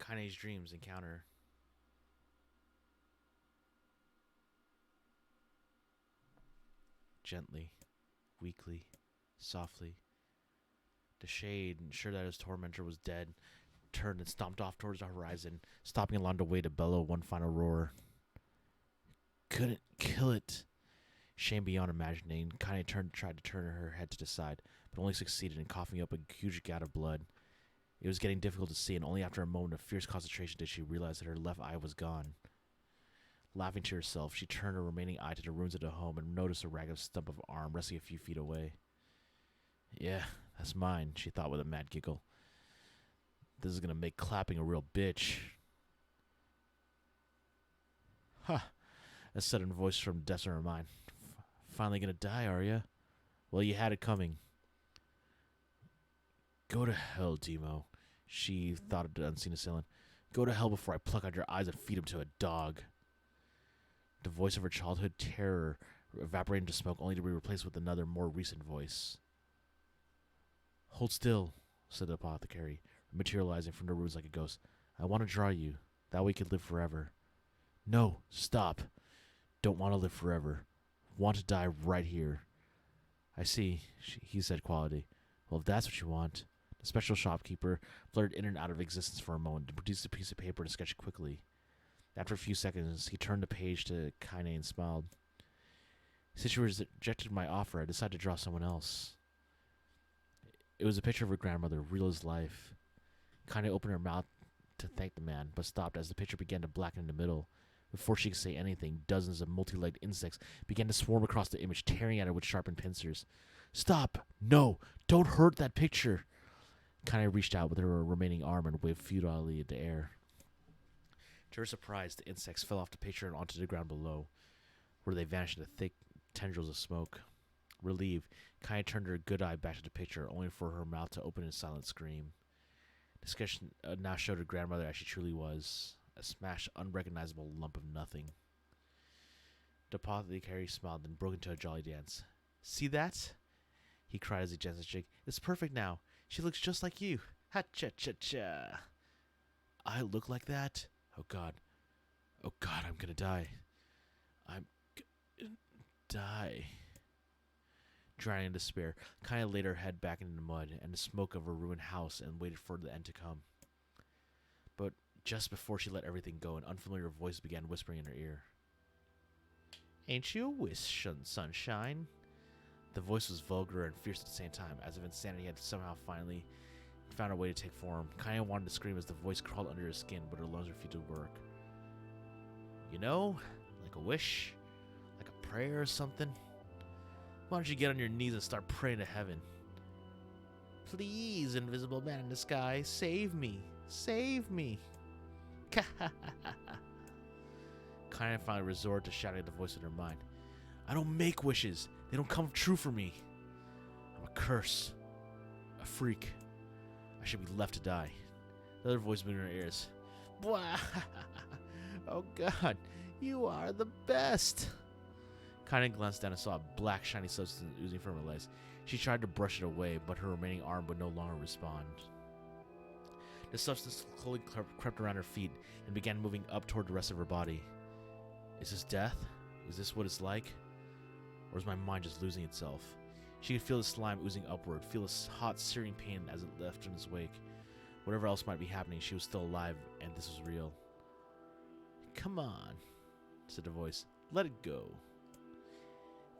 Kaine's dreams encounter. Gently, weakly, softly. The shade, sure that his tormentor was dead, turned and stomped off towards the horizon, stopping along the way to bellow one final roar. Couldn't kill it. Shame beyond imagining, Kaine tried to turn her head to the side, but only succeeded in coughing up a huge gout of blood. It was getting difficult to see, and only after a moment of fierce concentration did she realize that her left eye was gone. Laughing to herself, she turned her remaining eye to the ruins of the home and noticed a ragged stump of arm resting a few feet away. Yeah, that's mine, she thought with a mad giggle. This is gonna make clapping a real bitch. Ha! A sudden voice from the depths of her mind. Finally gonna die, are ya? Well, you had it coming. Go to hell, Demo, she thought of the unseen assailant. Go to hell before I pluck out your eyes and feed them to a dog. The voice of her childhood terror evaporated into smoke, only to be replaced with another, more recent voice. Hold still, said the apothecary, materializing from the ruins like a ghost. I want to draw you. That way you could live forever. No, stop. Don't want to live forever. Want to die right here. I see, he said quietly. Well, if that's what you want. The special shopkeeper fluttered in and out of existence for a moment and produced a piece of paper and sketched quickly. After a few seconds, he turned the page to Kaine and smiled. Since you rejected my offer, I decided to draw someone else. It was a picture of her grandmother, real as life. Kaine opened her mouth to thank the man, but stopped as the picture began to blacken in the middle. Before she could say anything, dozens of multi-legged insects began to swarm across the image, tearing at her with sharpened pincers. Stop! No! Don't hurt that picture! Kaine reached out with her remaining arm and waved futilely in the air. To her surprise, the insects fell off the picture and onto the ground below, where they vanished into thick tendrils of smoke. Relieved, Kaine turned her good eye back to the picture, only for her mouth to open in a silent scream. The sketch now showed her grandmother as she truly was, a smashed, unrecognizable lump of nothing. The apothecary smiled and broke into a jolly dance. See that? He cried as he danced a jig. It's perfect now. She looks just like you. Ha-cha-cha-cha. I look like that? Oh, God. Oh, God, I'm gonna die. I'm gonna die. Drowning in despair, Kaine laid her head back into the mud and the smoke of her ruined house and waited for the end to come. But just before she let everything go, an unfamiliar voice began whispering in her ear. Ain't you a wish, sunshine? The voice was vulgar and fierce at the same time, as if insanity had somehow finally found a way to take form. Kaine wanted to scream as the voice crawled under her skin, but her lungs refused to work. You know, like a wish, like a prayer or something. Why don't you get on your knees and start praying to heaven? Please, invisible man in the sky, save me, save me. Kaine finally resorted to shouting at the voice in her mind. I don't make wishes. They don't come true for me. I'm a curse. A freak. I should be left to die. The other voice moved in her ears. Oh, God. You are the best. Kaine glanced down and saw a black, shiny substance oozing from her legs. She tried to brush it away, but her remaining arm would no longer respond. The substance slowly crept around her feet and began moving up toward the rest of her body. Is this death? Is this what it's like? Or is my mind just losing itself? She could feel the slime oozing upward, feel a hot, searing pain as it left in its wake. Whatever else might be happening, she was still alive, and this was real. Come on, said the voice. Let it go.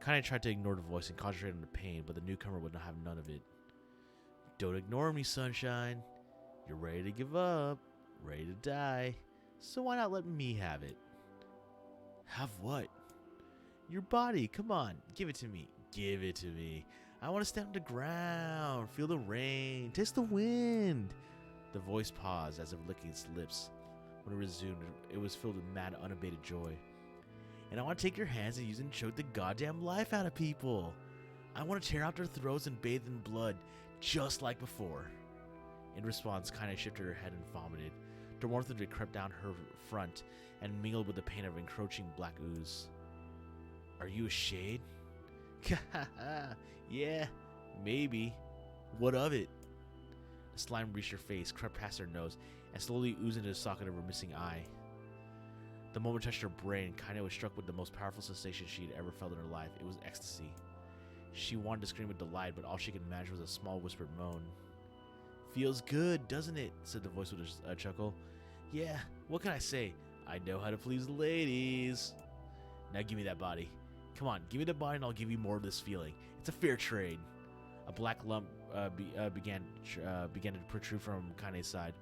Kaine tried to ignore the voice and concentrate on the pain, but the newcomer would not have none of it. Don't ignore me, sunshine. You're ready to give up, ready to die, so why not let me have it? Have what? Your body, come on, give it to me. Give it to me. I want to stand on the ground, feel the rain, taste the wind. The voice paused as if licking its lips. When it resumed, it was filled with mad, unabated joy. And I want to take your hands and use them to choke the goddamn life out of people. I want to tear out their throats and bathe in blood, just like before. In response, Kaine shifted her head and vomited. The warmth of it crept down her front and mingled with the pain of encroaching black ooze. Are you a shade? Yeah, maybe. What of it? The slime reached her face, crept past her nose, and slowly oozed into the socket of her missing eye. The moment touched her brain, Kaine was struck with the most powerful sensation she had ever felt in her life. It was ecstasy. She wanted to scream with delight, but all she could manage was a small whispered moan. "Feels good, doesn't it?" said the voice with a chuckle. "Yeah, what can I say? I know how to please the ladies." "Now give me that body. Come on, give me the body and I'll give you more of this feeling. It's a fair trade." A black lump began to protrude from Kaine's side.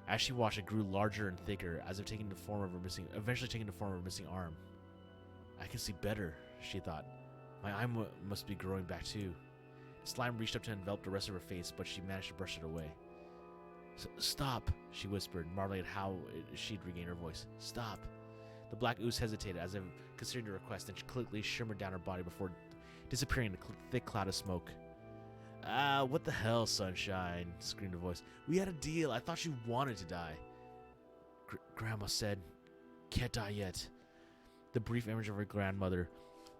As she watched, it grew larger and thicker, as if eventually taking the form of her missing arm. "I can see better," she thought. "My eye must be growing back too." Slime reached up to envelop the rest of her face, but she managed to brush it away. "Stop," she whispered, marveling at how she'd regained her voice. "Stop." The black ooze hesitated, as if considering the request, and quickly shimmered down her body before disappearing in a thick cloud of smoke. "Ah, what the hell, Sunshine?" screamed a voice. "We had a deal. I thought you wanted to die." Grandma said, "Can't die yet." The brief image of her grandmother,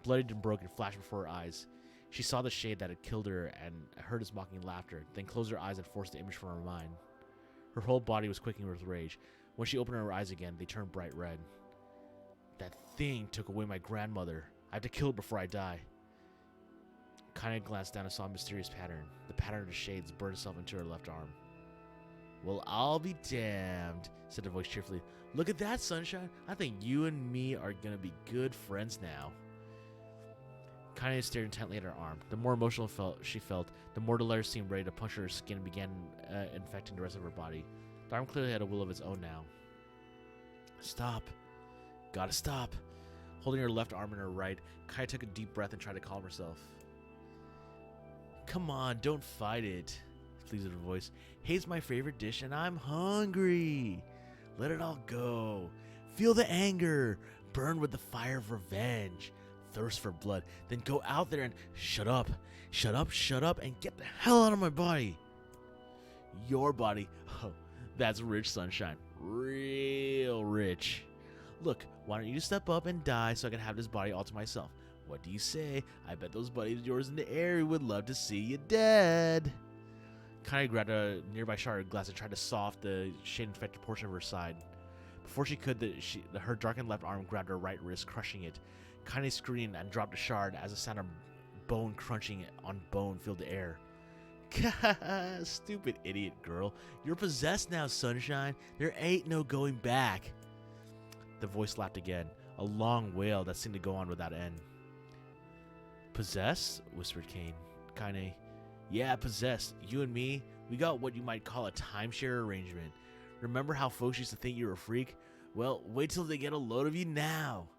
bloodied and broken, flashed before her eyes. She saw the shade that had killed her and heard his mocking laughter, then closed her eyes and forced the image from her mind. Her whole body was quaking with rage. When she opened her eyes again, they turned bright red. "That thing took away my grandmother. I have to kill it before I die." Kaine glanced down and saw a mysterious pattern. The pattern of the shades burned itself into her left arm. "Well, I'll be damned," said the voice cheerfully. "Look at that, Sunshine. I think you and me are going to be good friends now." Kaine stared intently at her arm. The more emotional she felt, the more the letters seemed ready to puncture her skin and began infecting the rest of her body. The arm clearly had a will of its own now. "Stop. Gotta stop." Holding her left arm in her right, Kaine took a deep breath and tried to calm herself. "Come on, don't fight it," pleaded her voice. "Hate's my favorite dish and I'm hungry. Let it all go. Feel the anger. Burn with the fire of revenge. Thirst for blood. Then go out there and shut up, and get the hell out of my body." "Your body? Oh, that's rich, Sunshine. Real rich. Look, why don't you just step up and die so I can have this body all to myself? What do you say? I bet those buddies of yours in the area would love to see you dead." Kaine grabbed a nearby shard glass and tried to saw off the shade-infected portion of her side. Before she could, her darkened left arm grabbed her right wrist, crushing it. Kaine screamed and dropped the shard as the sound of bone crunching on bone filled the air. "Stupid idiot girl. You're possessed now, Sunshine. There ain't no going back." The voice laughed again, a long wail that seemed to go on without end. "Possessed?" whispered Kaine. "Yeah, possessed. You and me, we got what you might call a timeshare arrangement. Remember how folks used to think you were a freak? Well, wait till they get a load of you now."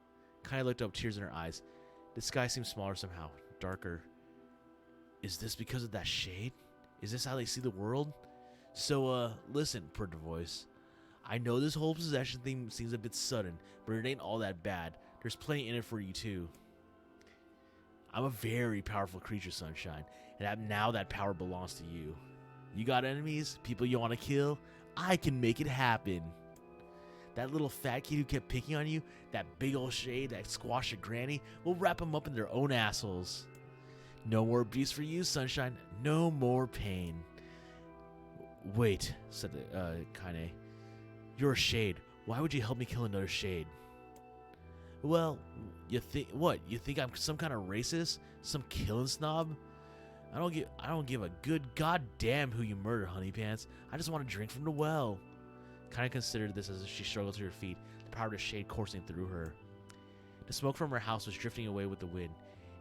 Kaine looked up, tears in her eyes. The sky seemed smaller somehow, darker. "Is this because of that shade? Is this how they see the world? So, listen," purred the voice. "I know this whole possession thing seems a bit sudden, but it ain't all that bad. There's plenty in it for you, too. I'm a very powerful creature, Sunshine, and now that power belongs to you. You got enemies? People you want to kill? I can make it happen. That little fat kid who kept picking on you, that big old shade that squashed your granny, we'll wrap them up in their own assholes. No more abuse for you, Sunshine. No more pain." "Wait," said Kaine. "You're a shade. Why would you help me kill another shade?" "Well, you think I'm some kind of racist? Some killing snob? I don't give a good goddamn who you murder, honey pants. I just want to drink from the well." Kaine considered this as she struggled to her feet, the power of the shade coursing through her. The smoke from her house was drifting away with the wind,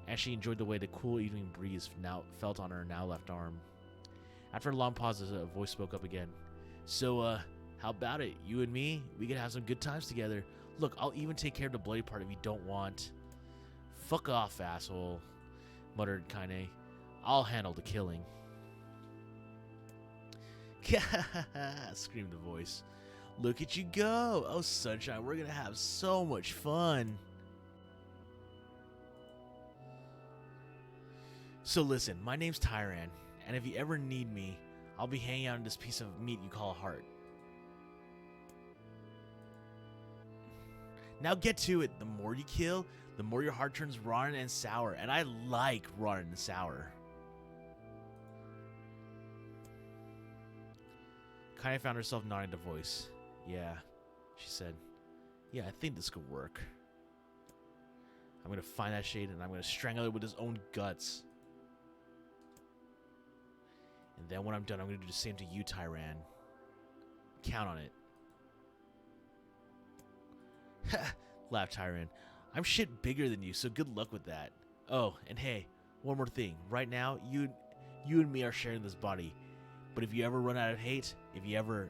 and she enjoyed the way the cool evening breeze now felt on her now left arm. After a long pause, a voice spoke up again. "So, how about it? You and me? We could have some good times together. Look, I'll even take care of the bloody part if you don't want." "Fuck off, asshole," muttered Kaine. "I'll handle the killing." Screamed the voice. "Look at you go. Oh, Sunshine, we're going to have so much fun." "So listen, my name's Tyran, and if you ever need me, I'll be hanging out in this piece of meat you call a heart. Now get to it. The more you kill, the more your heart turns rotten and sour, and I like rotten and sour." Kaine found herself nodding to voice. Yeah, she said. Yeah, I think this could work. I'm gonna find that shade and I'm gonna strangle it with his own guts. And then when I'm done, I'm gonna do the same to you, Tyran. Count on it. Ha! Laughed Tyran. I'm shit bigger than you, so good luck with that. Oh, and hey, one more thing. Right now, you and me are sharing this body. But if you ever run out of hate, if you ever,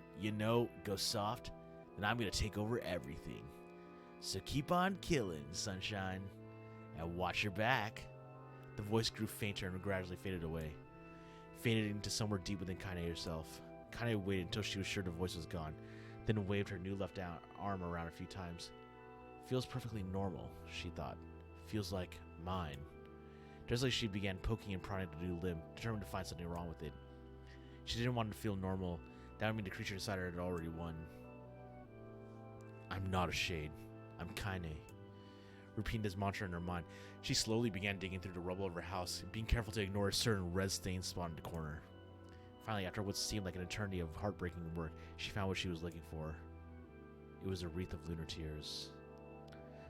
go soft, then I'm gonna take over everything. So keep on killing, sunshine. And watch your back. The voice grew fainter and gradually faded away. Faded into somewhere deep within Kaine herself. Kaine waited until she was sure the voice was gone, then waved her new left arm around a few times. Feels perfectly normal, she thought. Feels like mine. Just like she began poking and prodding the new limb, determined to find something wrong with it. She didn't want it to feel normal. That would mean the creature inside her had already won. I'm not a shade. I'm Kaine. Repeating this mantra in her mind, she slowly began digging through the rubble of her house, being careful to ignore a certain red stain spot in the corner. Finally, after what seemed like an eternity of heartbreaking work, she found what she was looking for. It was a wreath of lunar tears.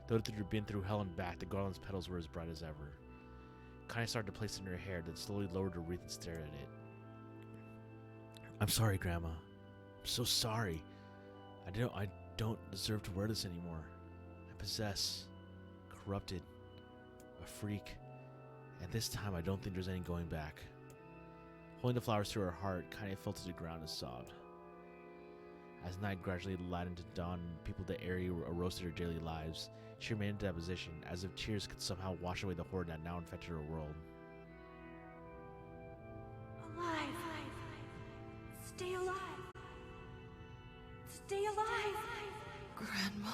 Though it had been through hell and back, the garland's petals were as bright as ever. Kaine started to place it in her hair, then slowly lowered her wreath and stared at it. I'm sorry, Grandma. I'm so sorry. I don't deserve to wear this anymore. I possess, corrupted, a freak, and this time I don't think there's any going back. Holding the flowers to her heart, Kaine fell to the ground and sobbed. As night gradually lightened into dawn and people of the area arose to their daily lives, she remained in that position, as if tears could somehow wash away the horror that now infected her world. Alive! Stay alive! Stay alive! Grandma.